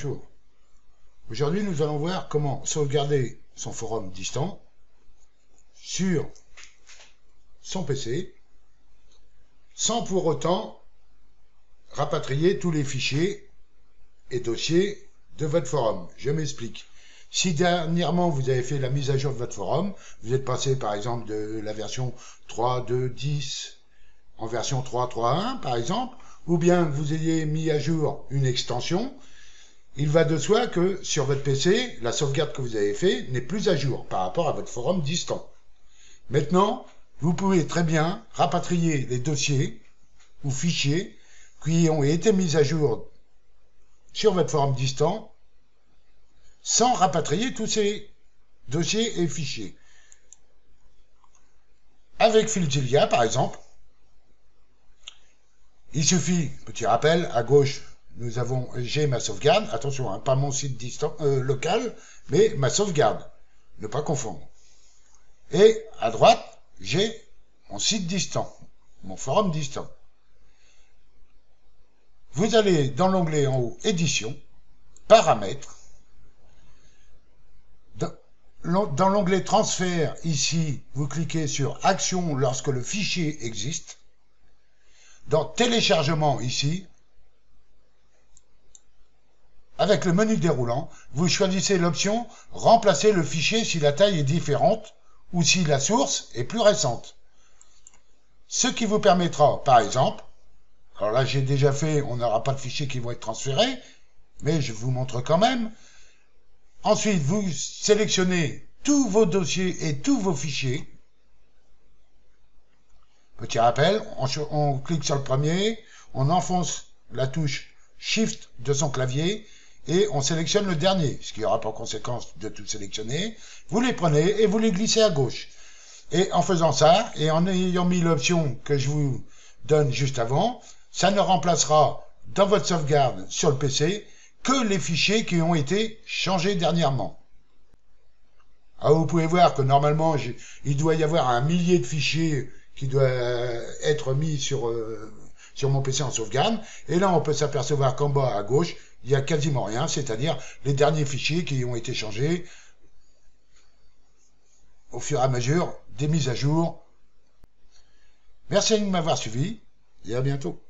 bonjour. Aujourd'hui, nous allons voir comment sauvegarder son forum distant sur son PC sans pour autant rapatrier tous les fichiers et dossiers de votre forum. Je m'explique. Si dernièrement vous avez fait la mise à jour de votre forum, vous êtes passé par exemple de la version 3.2.10 en version 3.3.1 par exemple, ou bien que vous ayez mis à jour une extension, il va de soi que sur votre PC, la sauvegarde que vous avez faite n'est plus à jour par rapport à votre forum distant. Maintenant, vous pouvez très bien rapatrier les dossiers ou fichiers qui ont été mis à jour sur votre forum distant sans rapatrier tous ces dossiers et fichiers. Avec Filzilla, par exemple, il suffit, petit rappel, à gauche, j'ai ma sauvegarde, attention, hein, pas mon site distant, local, mais ma sauvegarde, ne pas confondre. Et à droite, j'ai mon site distant, mon forum distant. Vous allez dans l'onglet en haut, édition, paramètres. Dans l'onglet transfert, ici, vous cliquez sur action lorsque le fichier existe. Dans téléchargement, ici, avec le menu déroulant, vous choisissez l'option remplacer le fichier si la taille est différente ou si la source est plus récente. Ce qui vous permettra, par exemple, alors là j'ai déjà fait, on n'aura pas de fichiers qui vont être transférés, mais je vous montre quand même. Ensuite, vous sélectionnez tous vos dossiers et tous vos fichiers. Petit rappel, on clique sur le premier, on enfonce la touche Shift de son clavier et on sélectionne le dernier, ce qui aura pour conséquence de tout sélectionner. Vous les prenez et vous les glissez à gauche. Et en faisant ça, et en ayant mis l'option que je vous donne juste avant, ça ne remplacera dans votre sauvegarde sur le PC que les fichiers qui ont été changés dernièrement. Alors vous pouvez voir que normalement, il doit y avoir 1 millier de fichiers qui doit être mis sur mon PC en sauvegarde. Et là, on peut s'apercevoir qu'en bas à gauche, il n'y a quasiment rien, c'est-à-dire les derniers fichiers qui ont été changés au fur et à mesure des mises à jour. Merci de m'avoir suivi et à bientôt.